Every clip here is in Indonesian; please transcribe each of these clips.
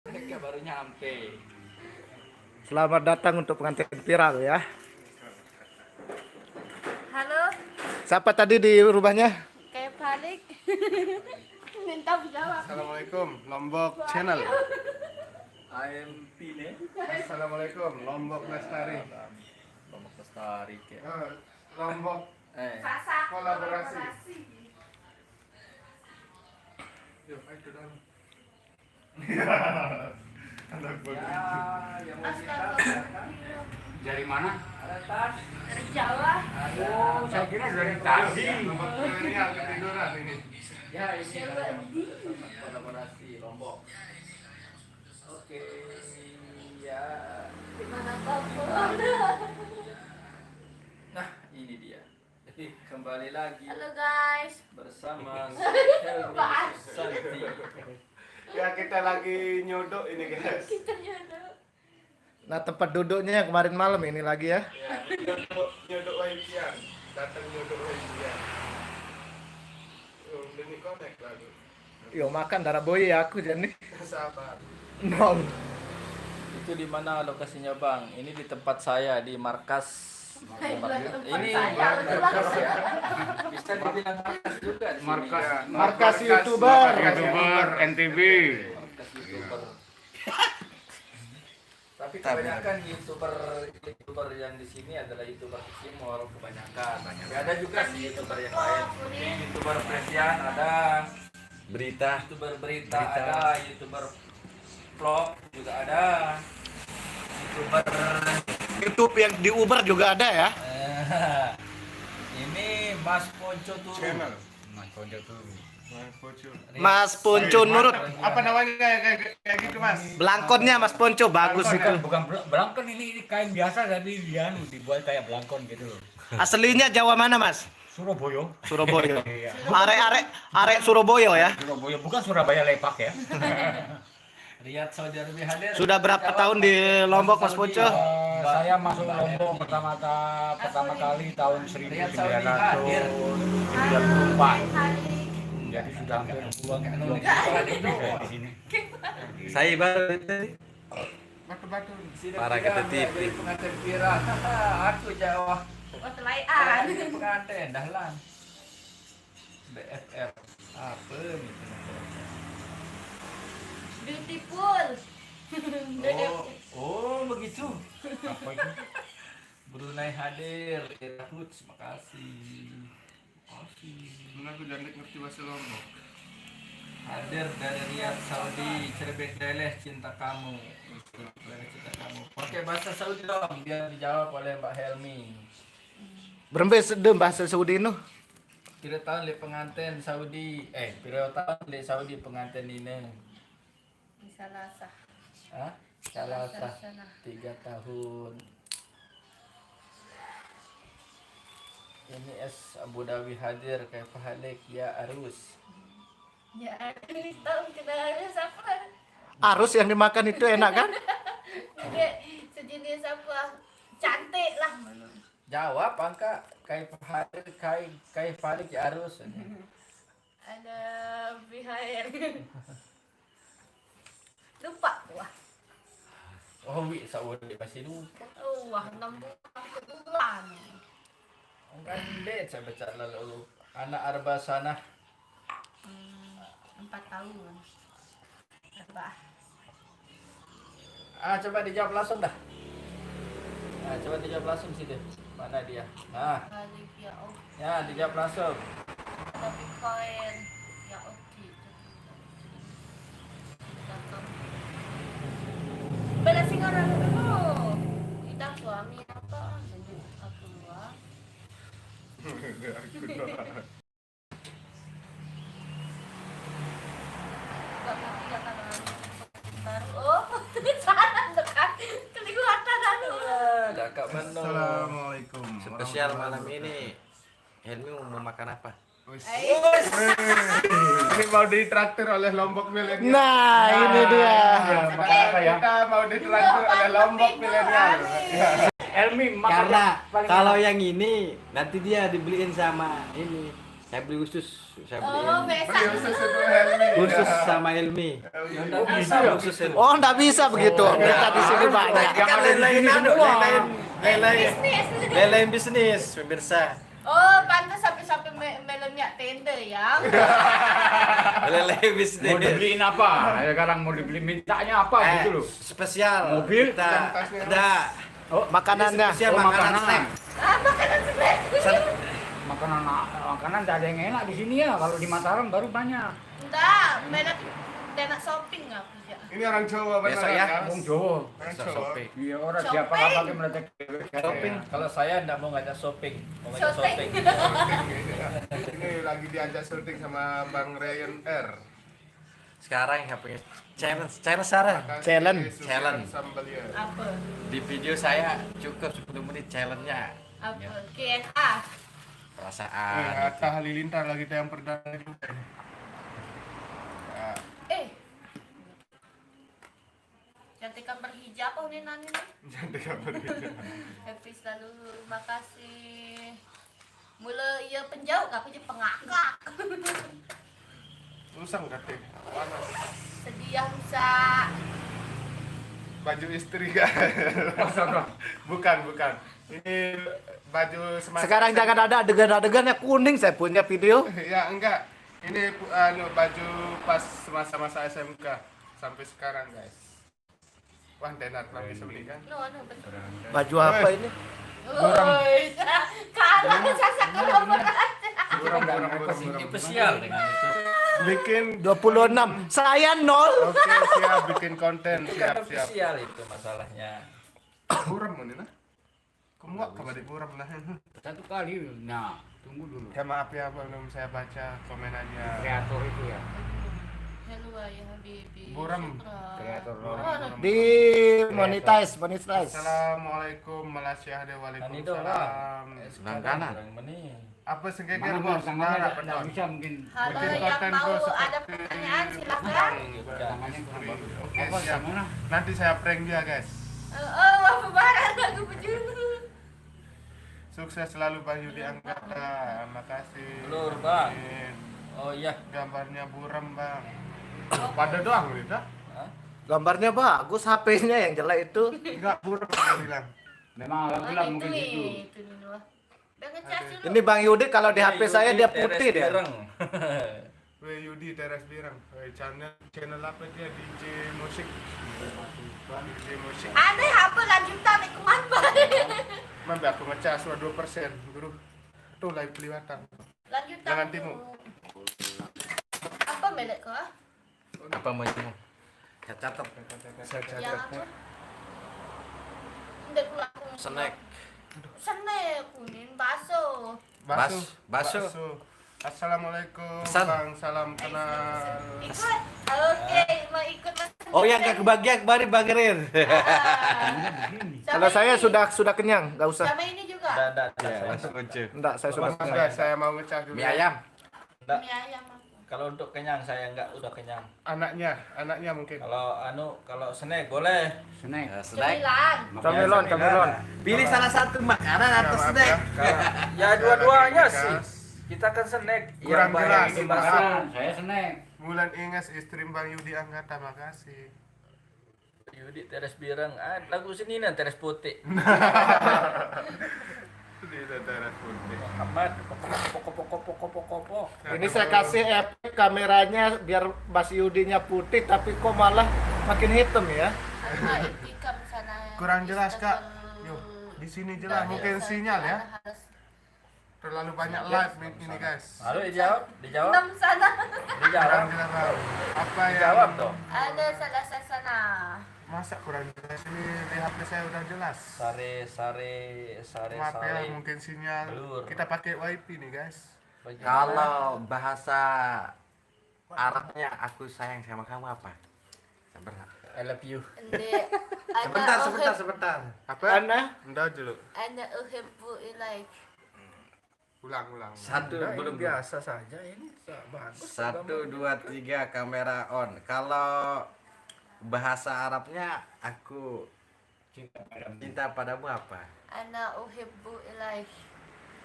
Mereka baru nyampe. Selamat datang untuk pengantin viral ya. Halo, Siapa tadi di rumahnya? kayak balik. Minta jawab. Assalamualaikum, Lombok Channel. AMP nih. Assalamualaikum, Lombok Lestari. Lombok Lestari ya. Lombok Sasa kolaborasi. Yuk, ayo ke dalam. Anak Ya, yang mau kita Astagfirullah. dari mana? Ada tas. Dari Jawa. Oh, saya kira dari tadi. Lombok milenial ketiduran ini. Ya, ini kolaborasi Lombok. Oke, ya. Gimana kamu? Nah, ini dia. Jadi kembali lagi Halo guys. bersama Helmi Susanti. Ya kita lagi nyodok ini guys. Kita jodoh. Nah, tempat duduknya yang kemarin malam ini lagi ya. Ya, nyodok Wahidian. Datang nyodok Wahidian. Ini connect lagi. Yo makan darah boy ya aku jadi. Sabar. Nong. Itu di mana lokasinya, Bang? Ini di tempat saya di markas. Ini bisa dibilang markas juga di sini. Markas YouTuber. NTV. Markas YouTuber. Tapi kebanyakan YouTuber yang di sini adalah YouTuber Simor kebanyakan. Ada juga sih YouTuber yang lain. Seperti YouTuber Presian ada, YouTuber berita ada, YouTuber vlog juga ada, YouTuber YouTube yang di Uber juga ada ya. ini Mas Ponco Turu. Channel. Mas Ponco Nurut. Apa namanya kayak gitu Mas? Belangkonnya Mas Ponco bagus itu. Bukan belangkon, ini kain biasa tapi dia dibuat kayak belangkon gitu loh. Aslinya Jawa mana Mas? Surabaya. Surabaya. Iya. Arek Surabaya ya. Surabaya bukan Surabaya Lepak ya. Riyad Saudi Arabia hadir. Sudah berapa tahun di Lombok Mas Ponco? Saya masuk Lombok pertama kali tahun 1994. Jadi sudah hampir puluhan tahun di sini. Saya baru Batu-batu. Para kita TV. Pengantin viral. Aku Jawa. Watelayan. Pengantin dahlan. BFF. Apa gitu? Beautiful. Oh begitu. Apa itu? Brunei hadir. Irahut, makasih. Aku jangan ngerti bahasa Lombok. Hadir dari Riyadh Saudi. Cerebek Deleh cinta kamu. Cinta kamu. Pakai bahasa Saudi dong biar dijawab oleh Mbak Helmi. Berembe sedem bahasa Saudi nu. Kira tahun le pengantin Saudi. Kira tahun le Saudi pengantin ini. Bisa lasa. Hah? Salah sah. Sana. 3 tahun. Ini Abu Dhabi hadir kayak Fahalik ya Arus. Ya, ini tahu kenalnya siapa? Arus yang dimakan itu enak kan? Kayak sejenis apa? Cantik lah. Jawab angka kayak Fahalik kayak Fahalik ya Arus. Ada BHR. Lupa wah. Oh wi Saudi masih lupa. Wah 6 bulan. Kan deh saya baca lalu anak Arba sana 4 tahun. Apa? coba dijawab langsung dah. Coba dijawab langsung sih deh. Mana dia? Balik ya oke. Ya dijawab langsung. Ada Bitcoin. Ya oke. Bela sing orang dulu. Kita suami apa? Aku dua. Oh, salah dekat. Kelihatan anu. Kakak Mano. Assalamualaikum. spesial malam ini. Helmi mau makan apa? Ini mau ditraktir oleh Lombok milenial. Nah, ini dia. Makan apa ya? Kita mau ditraktir oleh Lombok milenial. Elmi makan Karena paling kalau enak. yang ini nanti dia dibeliin sama ini Saya beli usus. Saya beli Oh, besak. Beli usus itu Helmi. usus sama Helmi. Ya udah bisa. Usus Helmi. Oh, enggak bisa begitu. Kita di sini banyak. Kan lain-lain anu, lain-lain Bisnis. lain-lain bisnis, pemirsa. Oh, pantas sampai melonnya tenda ya. Lain-lain bisnis. Mau dibeliin apa? Sekarang mau dibeli mintanya apa gitu loh. Spesial. Mobil? Kita ada Makanannya. spesial Oh, makanan makanan. snack. Ah, makanan sebelah. Makanan tidak ada yang enak di sini ya. Kalau di Mataram baru banyak. Enggak, melon tenak shopping aku ya. Ini orang Jawa benar Biasa ya, kan? Wong Jawa. Orang Bisa Jawa. shopping. Iya orang Shopping. siapa nggak pakai meletek Shopping. Kalau saya enggak mau ngajak shopping, mau ngajak Shopping. shopping. Ini lagi diajak syuting sama Bang Ryan R. Sekarang yang punya challenge sekarang. Makasih, Challenge. Sufyan Challenge. Sambalia. Apa? Di video saya cukup 10 menit challenge-nya. Apa? KNA. Perasaan. Atta Halilintar lagi tayang perdana juga. Ya, Cantikan berhijab oh ini nani nih. jadi kabar dia. Happy selalu, makasih. Mula ia penjauh, aku je pengakak. Usang kate. Panas. Sedia bisa. Baju istri kan? Bukan. Ini baju semasa. Sekarang jangan ada adegan-adegannya kuning, saya punya video. Ya enggak. Ini baju pas masa-masa SMK sampai sekarang guys. Wah, tenar nanti sebeli kan? No, betul. Baju apa ini? Oi, kalau sasak kalau berat. Buram. Ini spesial dengan itu. Bikin 26. Saya 0. Oke, siap bikin konten. Bukan Siap. spesial itu masalahnya. Buram mana nah? Kumuak kabar di buram nah. Satu kali. Nah, tunggu dulu. Ya maaf ya belum saya baca komenannya. Kreator itu ya. Hello ya Habibi. Buram. Kreator Di monetize. Assalamualaikum Malaysia de Kan itu lah. Waalaikumsalam. Sebelah kanan. Orang meni. Apa senggeger Mana bos? tangannya Nara, tidak penonton. bisa mungkin. Halo Bikin yang konten mau bos, ada seperti- pertanyaan silakan. Tangannya kurang bagus. Oke, Apa siap. mana? Nanti saya prank dia guys. Oh, apa barang aku bejulu. Sukses selalu Bang Yudi Anggata. Makasih. Lur, Bang. Bikin Oh iya. Gambarnya buram bang. Pada doang gitu. Hah? Gambarnya bagus, HP-nya yang jelek itu. Enggak buram dia bilang. Memang agak gelap mungkin itu. Itu nih loh. Udah ngecas dulu. Ini Bang Yudi kalau di HP saya dia putih dia. Weh Yudi teras birang. Weh channel apa dia DJ musik. DJ musik. Aneh apa lanjutan nih kemana? Mambe aku ngecas 2%, Guru. Tuh live kelihatan. Lanjutan. Jangan timu. Apa melek kau? Apa mau itu? Saya catat. Yang apa? Udah pulang. Snack. Snack kuning bakso. Baso. Assalamualaikum Pesan. Bang, salam kenal. Ikut. Oke, mau ikut mas. Oh yang gak kebagian kemarin Bang Rir. Kalau saya sudah kenyang, nggak usah. Sama ini juga. Ada. Ya, langsung aja. Enggak, saya sudah Mas, kenyang. saya mau ngecas dulu. Mie ayam. Enggak. Mie ayam. Kalau untuk kenyang saya enggak udah kenyang. Anaknya mungkin. Kalau snack boleh. Snack. Snack. Cemilan. Kamelon. Pilih salah satu makanan atau Maaf snack. ya. Ya dua-duanya Gas. sih. Kita kan snack. Kurang Yang banyak jelas. itu Maaf. bakso. Saya snack. Bulan Inges istri Bang Yudi Anggata, makasih. Yudi teres birang. Ah, lagu sini nih teres putih. Di teras putih. Muhammad. Pokok. Ini saya kasih efek kameranya biar Mas Yudinya putih tapi kok malah makin hitam ya. Kurang jelas, Kak. Yuk, di sini jelas. Mungkin sinyal ya. Terlalu banyak live ini guys. Halo dijawab. Enam sana. Kurang Dijawab. jelas Bang. Apa yang Dijawab dong. Ada salah sana. Masa kurang jelas ini di HP saya udah jelas. Sare. Maaf ya, mungkin sinyal. Blur. Kita pakai wifi nih guys. Kalau bahasa Arabnya aku sayang sama kamu apa? Sabar. I love you. Sebentar. Apa? Ana? Enggak dulu. Ana uhibbu ilaik. Ulang. Satu belum biasa saja ini. Bagus. 1, 2, 3 kamera on. Kalau bahasa Arabnya aku cinta padamu apa? Ana uhibbu ilaik.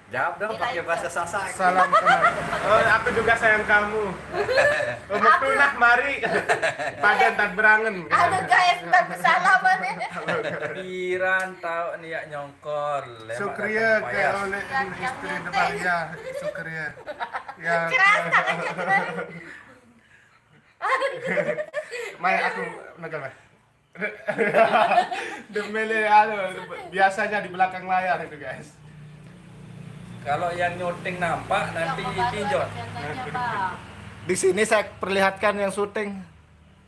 Jawab dong pakai bahasa Sasak. Salam kenal. Oh, aku juga sayang kamu. Umuktunak mari. Padan tak berangen. Aduh guys, tak kesalaman ya. Piran tahu nih ya nyongkol. Lemak Sukria datang ke payas. oleh istri depan ya. Sukria. Ya. Mai aku nagal Mai. Demele biasanya di belakang layar itu guys. Kalau yang nyuting nampak nanti tinjot. Di sini saya perlihatkan yang syuting.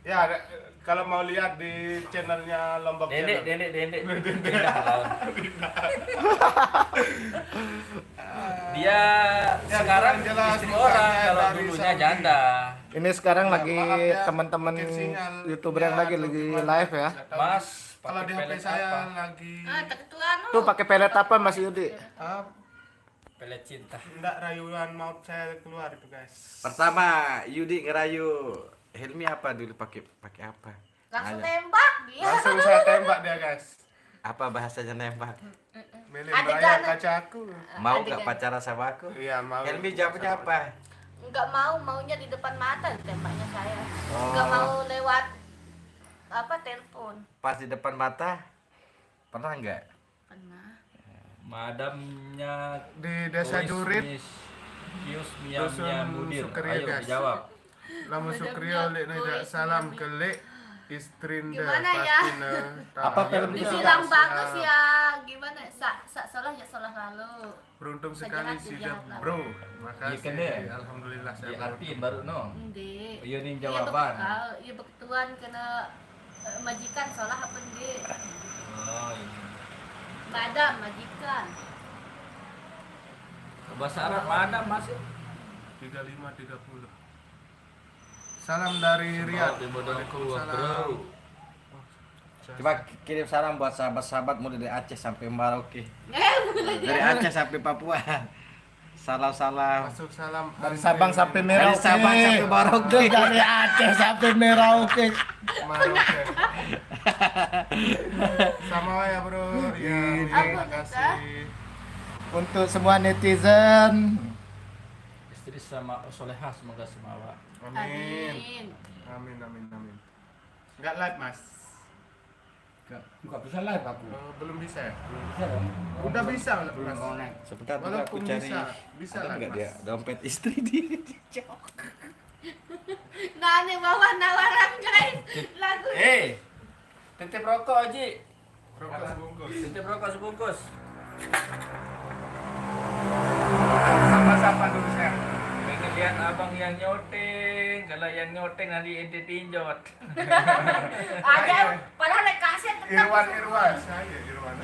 Ya, kalau mau lihat di channelnya Lombok Dendek, Channel. dendek. Dia sekarang jelas istri bukan orang, saya kalau dari dulunya Saudi. janda. Ini sekarang Nah, lagi maaf ya, teman-teman mungkin sinyal YouTuber yang ya, lagi live ya. Mas, Kalau di pakai HP pelet saya apa? lagi Terketuan Tuh pakai pelet apa Mas Yudi? Pelet cinta. enggak rayuan maut saya keluar itu guys. Pertama, Yudi ngerayu Helmi apa dulu pakai apa? langsung Nanya. tembak dia. Langsung saya tembak dia guys. Apa bahasanya nembak? Mele Ada bayar dana. kaca aku. Mau Adegan. nggak pacaran sama aku? Iya mau. Helmi jawabnya apa? Enggak maunya di depan mata tembaknya saya. Oh. Enggak mau lewat telepon. Pas di depan mata? Pernah nggak? Pernah. Madamnya Di desa Jurit, Kius Dusun Miamnya Mudir. Sukria, Ayo guys. dijawab. lamun Sukrio lek nida salam ke lek istrin deh Gimana ya? Apa film Dibilang bagus ya, gimana? Salah ya salah lalu. Beruntung sekali Sejahat, sih sejahat lah. bro. Iya Makasih. kan deh. Alhamdulillah saya Diartiin baru no. Ende. Iya nih jawaban. Iya beketuan kena majikan salah apa ende? Oh, ini. Madam majikan. Bahasa Arab madam masih. 35-30. Salam dari Riyadh. Waalaikumsalam. Bro. Coba kirim salam buat sahabat-sahabat mulai dari Aceh sampai Merauke. Mulai Dari Aceh sampai Papua. Salam-salam. Masuk salam Dari Sabang sampai Dari Merauke. Sabang sampai Merauke. Dari Aceh sampai Merauke. Maroke. Sama ya bro. Ya, terima kasih. Untuk semua netizen, Istri sama solehah semoga semawa. Amin. Amin. Amin. Enggak live mas. Enggak bisa live aku. Belum bisa ya? Belum bisa dong. Udah bisa mas. Sebentar juga aku Walaupun cari. bisa Ada lah, nggak Mas. dia dompet istri di Nah, ini bawa nawaran guys. Lagu. Titip rokok Haji. Rokok sebungkus. Titip rokok sebungkus. Sapa-sapa dulu saya. Pengen lihat abang yang nyoteng. Kalau yang nyoteng nanti ente tinjot. Ada padahal naik kaset tetap. Irwan. Saya Irwan.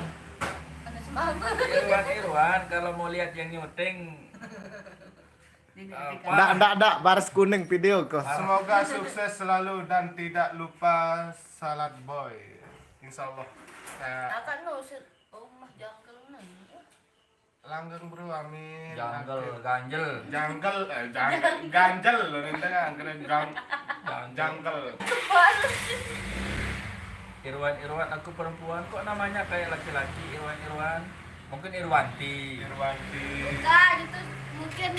Ada semangat. Irwan, kalau mau lihat yang nyoteng. ndak baris kuning video kok. Semoga sukses selalu dan tidak lupa salad boy. Insya Allah. Saya Akan nusir rumah janggal nih. langgeng bro, amin. Janggel, ganjel. Ganjel loh nanti kan kena janggal. Irwan, aku perempuan kok namanya kayak laki-laki. Irwan. Mungkin Irwanti. Irwanti. Enggak, itu mungkin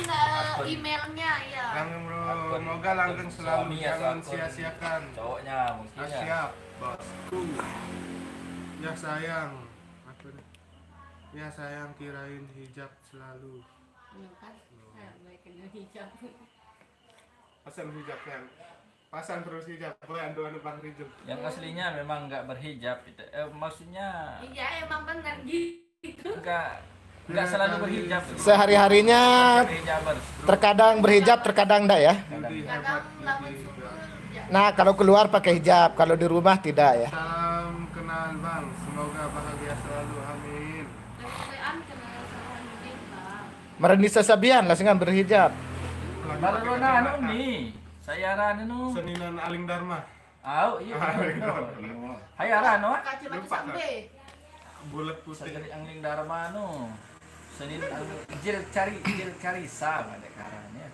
emailnya ya. Langgeng bro, Akun. semoga langgeng selalu, Suami ya, jangan akun. sia-siakan. Cowoknya mungkin ya. Siap, bosku. Ya sayang. Apa nih? Ya sayang, kirain hijab selalu. Pasang hijab kan. Pasang terus hijab. Boleh anu Bang Rijul. Yang aslinya memang nggak berhijab. Maksudnya Iya, emang benar gitu. nggak selalu berhijab. Sehari-harinya Berhijabers. terkadang berhijab, terkadang enggak ya. Yudi Kadang hebat. lawan Yudi. syukur. Ya. Nah, kalau keluar pakai hijab, kalau di rumah tidak ya. Salam kenal Bang. Semoga bahagia selalu. Amin. Kesukaan kena sama kita. Merenisa Sabian lah dengan berhijab. Baru Rona anu nih. Saya Ran anu. Seninan Aling Dharma. Au, iya. Hai Ran, no? Kacil macam Lupa, sampai. Bulat putih. Sagari angling Dharma anu. Senin jil cari sama ada karanya.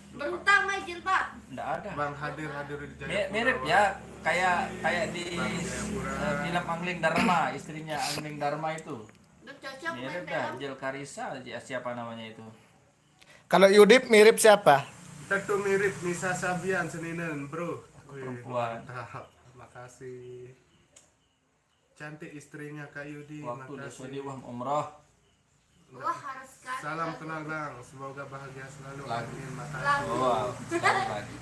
Bentang mah jilbab. Enggak ada. Bang hadir di Jayapura. Mirip ya, kayak di film Angling Dharma, istrinya Angling Dharma itu. Lu cocok main Mirip dah, film. Jel Karissa, siapa namanya itu? Kalau Yudip mirip siapa? Tentu mirip Nisa Sabian Seninen, bro. Wih, Perempuan. mantap. Makasih. Cantik istrinya Kak Yudi. Waktu dia Makasih. sudah uang umroh. Wah, harus sekali. Salam kenal Bang. Semoga bahagia selalu. Lagu. Amin. Makasih. Lagu. Wow, sekali lagi.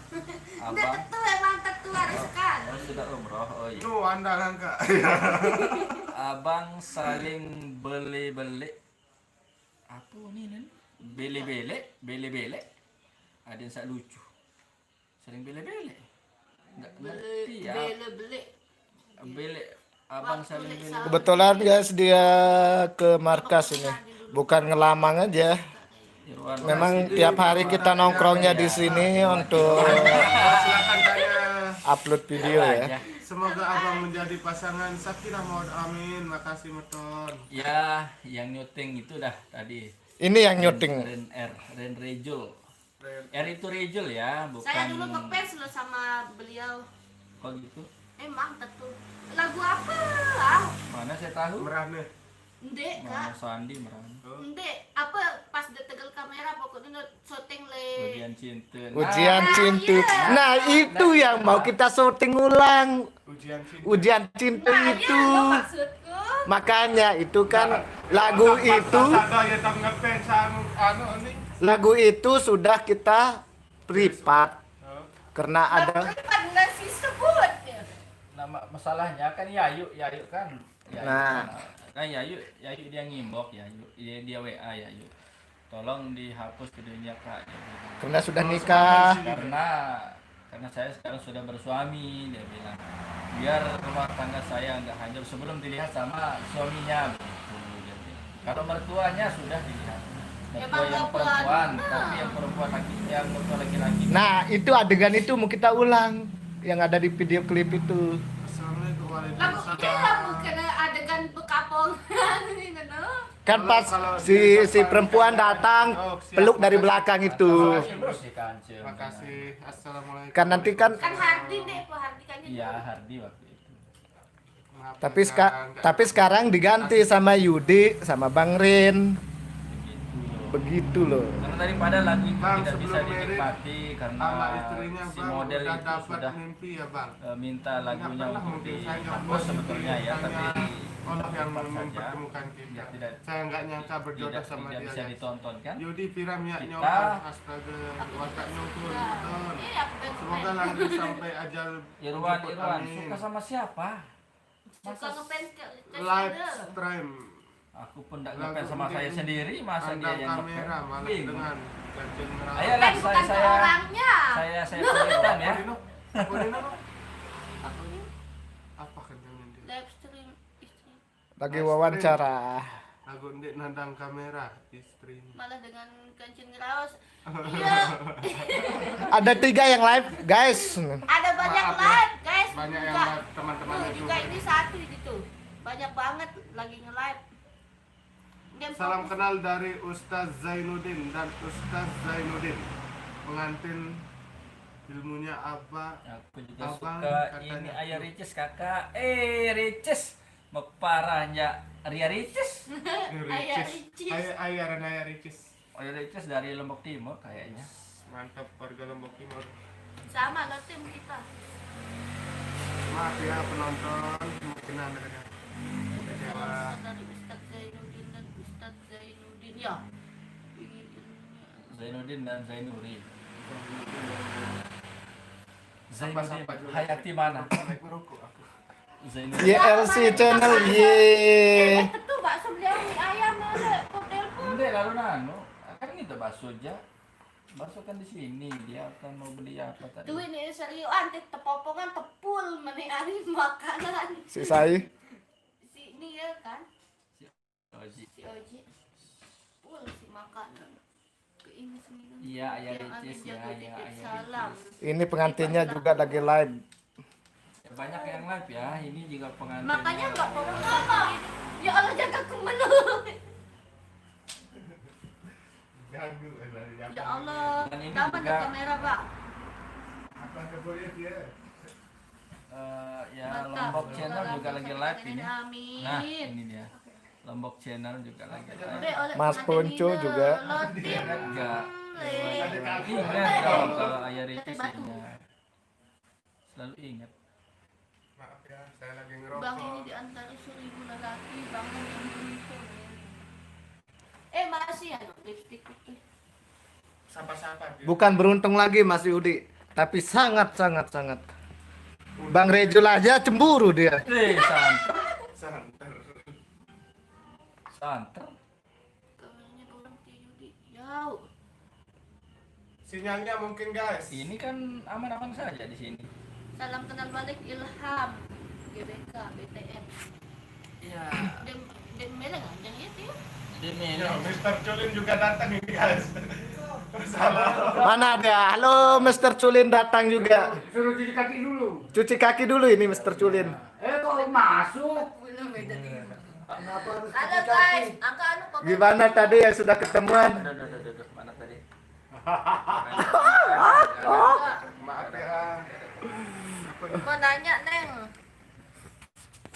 Udah Abang, tentu emang tentu harus sekali. oh, sudah umroh, oh iya. Tuh Anda langka. Abang saling beli-beli. Apa ni Nen? Beli-beli. Ada yang sak lucu. Saling beli-beli. Enggak ngerti ya. Beli. Beli. Abang saling beli. Kebetulan guys dia ke markas ini. Bukan ngelamang aja. Irwan, Memang tiap hari kita nongkrongnya di sini untuk Silakan tanya. upload video ya. aja. Semoga abang menjadi pasangan Sakinah Mawaddah amin. Makasih Meton. Ya, yang nyuting itu dah tadi. Ini yang nyuting. Ren Rejul. R itu Rejul ya, bukan. Saya dulu ngefans loh sama beliau. Kok gitu? Emang tentu. Lagu apa? Ah, Mana saya tahu? Merane. Ndek, Mana Kak. Sandi merang. Ndek, apa pas dia tegel kamera pokoknya syuting le. Ujian cinta. Ujian cinta. Nah, itu yang mau kita syuting ulang. Ujian cinta. Ujian cinta Nah, itu. iya lo maksudku. Makanya itu kan lagu itu, Ada ya tak ngefans anu ini. lagu itu sudah kita privat karena ada. Kenapa ngasih sebut ya? Nama masalahnya kan Yayu kan. Yayu Nah. kan Yayu dia ngimbok Yayu. Dia WA Yayu. Tolong dihapus videonya Kak. Dia bilang. Karena sudah nikah. Karena saya sekarang sudah bersuami, dia bilang. Biar rumah tangga saya nggak hancur sebelum dilihat sama suaminya begitu dia bilang. Kalau mertuanya sudah dilihat. Mertua Emang yang nggak perempuan, pernah. tapi yang perempuan laki yang mertua laki-laki. Nah, itu adegan itu mau kita ulang yang ada di video klip itu. Assalamualaikum Lagu warahmatullahi itu lagu kena adegan bekapongan ini kan. Kan pas si perempuan datang peluk dari belakang itu. Terus di kancil. Makasih. Assalamualaikum. Kan nanti kan Kan Hardi deh, Pak Hardi kan itu. Iya, Hardi waktu itu. Maaf, tapi enggak. tapi sekarang diganti sama Yudi sama Bang Rin. Begitu. Begitu loh. Karena daripada lagu itu Bang, tidak bisa sebelum dinikmati karena sama istrinya si Bang model udah itu dapat sudah mimpi ya Bang. minta lagunya pernah untuk mungkin saya dihapus sebetulnya ya, tapi Allah yang tempat saja. mempertemukan kita. Ya, tidak Saya nggak nyangka berjodoh sama tidak dia. bisa guys. ditonton kan? Yudi Piram ya Kita- nyoba astaga watak nyokul Nah, betul. ini aku pengen Semoga lanjut sampai ajal Irwan menjemput, Irwan amin. suka sama siapa? suka ngefans ke Live Sunda. stream Aku pun tidak Lagu ngefans sama mungkin saya sendiri, masa dia pandang yang kamera ngefans? malah Bingung. dengan ganjil merah. Ayolah, Kan bukan ke orangnya. saya pamitan ya. Apa Dino? Aku ini Apa kencangnya dia? live stream istri Lagi wawancara. Lagu ndek nandang kamera istri. malah dengan kancing raos. Iya. Ada 3 yang live, guys. Ada banyak Maaf ya. live, guys. Banyak yang Buka. live, teman-teman Tuh, itu. juga ini satu gitu. Banyak banget lagi nge-live. Dia Salam fokus. kenal dari Ustaz Zainuddin dan Ustaz Zainuddin. Pengantin ilmunya apa? Aku juga Abang suka katanya ini tuh. Ayah Ricis kakak. Ricis. Parahnya Ria Ricis. Ayah Ricis. Ayah Ricis. Ayah Ricis dari Lombok Timur kayaknya. Mantap warga Lombok Timur. Sama lo tim kita. Maaf ya penonton, mungkin anda kena kecewa. Dari Ustaz Zainuddin dan Ustaz Zainuddin ya. Zainuddin dan Zainuddin. Sapa-sapa Zainuddin dulu. Hayati mana? Naik merokok aku. Zainuddin. YLC channel ye. Itu bakso beli mie ayam ada kok telepon. Enggak lalu nano. Kan kita bakso aja. Bakso kan di sini. Dia akan mau beli apa tadi? Tuh ini serius anti tepopongan tepul menikari makanan. Si Sai. Si ini ya kan Oh, Ji. si Oji. Pul si makanan. Ini semua. Iya, Ayah Yang Ricis Amin ya, jago ya, dikit Ayah salam. Ricis. Ini pengantinnya juga lagi live. Banyak yang live ya. Ini juga pengantin. Makanya nggak mau apa. Ya Allah jaga kemana. Ganggu. Ya Allah. Dan ini Kapan juga- ada kamera pak? Apa keboleh dia? Ya Mantap. Lombok Channel juga lagi live ini. Amin. Nah, ini dia. Lombok Channel juga lagi. Udah, oleh Mas ada Ponco Nina, juga. Lotim, Enggak. Le. Ingat dong kalau Ayah Ricis ingat. Selalu ingat. Maaf ya, saya lagi Bang ngerokok. ini di antara 1000 lelaki, bang yang berusaha. Masih ya, lipstick itu. Sampah-sampah. Bukan beruntung lagi Mas Yudi, tapi sangat. Bang Rejul aja cemburu dia. Santer. Santer. Santer. Kamarnya berhenti Yudi, jauh. Sinyalnya mungkin guys. Ini kan aman-aman saja di sini. Salam kenal balik Ilham, GBK, BTN. Iya. Dem meleng aja gitu ya. Di Ya, Mr. Culin juga datang ini guys. Salah. Mana dia? Halo Mr. Culin datang juga. Suruh cuci kaki dulu. Cuci kaki dulu ini Mr. Culin. Kok masuk? Halo guys, angka anu komen. Gimana tadi ya sudah ketemuan? Duh, mana tadi? Maaf ya. Mau nanya neng.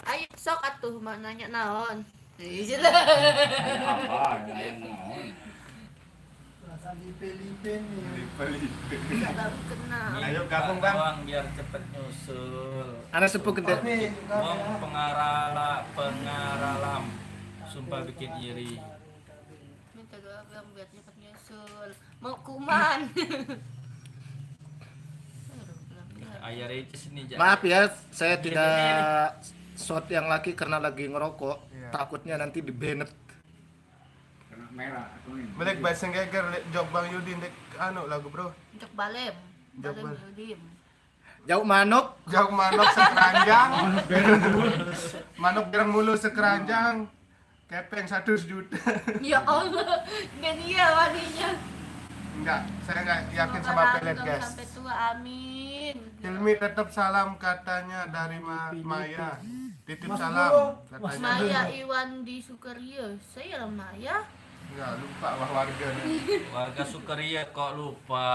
Ayo sok atuh mau nanya naon. Iya lah. Apa? Yang naon? Baru kenal. Ayo gabung, Bang. Doang biar cepet nyusul. Anak sepuh gede. Pengaralam. Sumpah bikin iri. Minta doa biar cepat nyusul. Mau kuman. Ayah Ricis ini Maaf ya, saya tidak shot yang laki karena lagi ngerokok. Takutnya nanti di-banned. Kena merah. Melek bahasa geger jok Bang Yudi dek anu lagu bro. Untuk balem. Jok Balem balem. Yudim. Jauh manuk. Jok manok sekeranjang. Manok gerang mulu sekeranjang. Kepeng 1 juta. Ya Allah, dan iya wadinya. Enggak, saya enggak yakin sama pelet guys. Sampai tua, amin. Hilmi tetap salam katanya dari Maya. Titip salam katanya. Maya Iwan di Sukaria. Saya lah Maya. Enggak lupa wah warga nih. warga Sukaria kok lupa.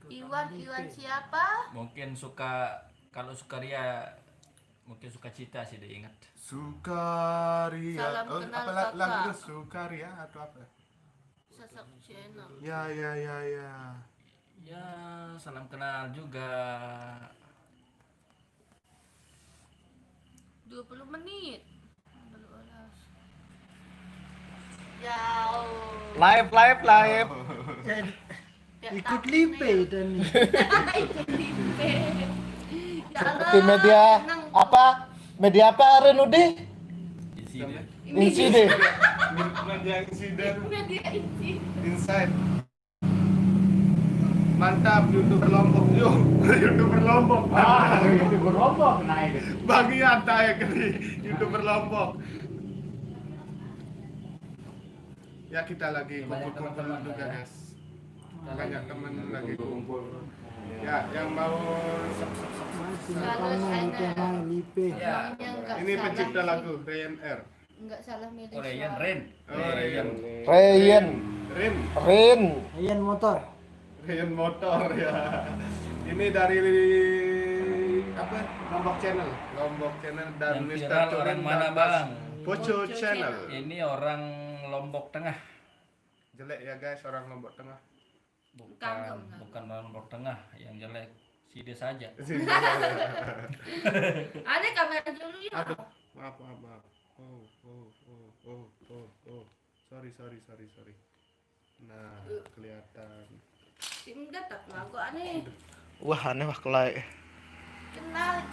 Iwan siapa? Mungkin suka kalau Sukaria mungkin suka cita sih dia ingat. Sukaria. Salam Oh, kenal apa kakak. lagu itu? Sukaria atau apa? Sasak channel. Ya. Ya, salam kenal juga. 20 menit. Jauh. Live. Ikut lipe dan. Ikut lipe. Ya Seperti Allah, media senang. apa? Media apa Renudi? Di sini. Inside. Media insiden Media ini. inside. Mantap YouTuber Lombok yuk. YouTuber Lombok. Itu berobok naik. Bagian saya kali YouTuber Lombok. Ya kita lagi kumpul-kumpul juga guys. Banyak teman lagi kumpul. Ya yang mau Kalau saya Ya. ini pencipta lagu Ryan R. Enggak salah milih. Oh, Ryan suara. Ren. Oh Ryan. Rin. Ryan motor ya. Ini dari apa? Lombok Channel dan Yang Mr. viral Turin orang mana, dan Bang? Poco Channel. Ini orang Lombok Tengah. Jelek ya guys orang Lombok Tengah. Bukan orang Lombok Tengah yang jelek. Side saja. Ada kamera dulu ya. Aduh, maaf. Sorry. Nah, kelihatan. Tim datang lah kok aneh. Wah aneh wah kelai. Kenal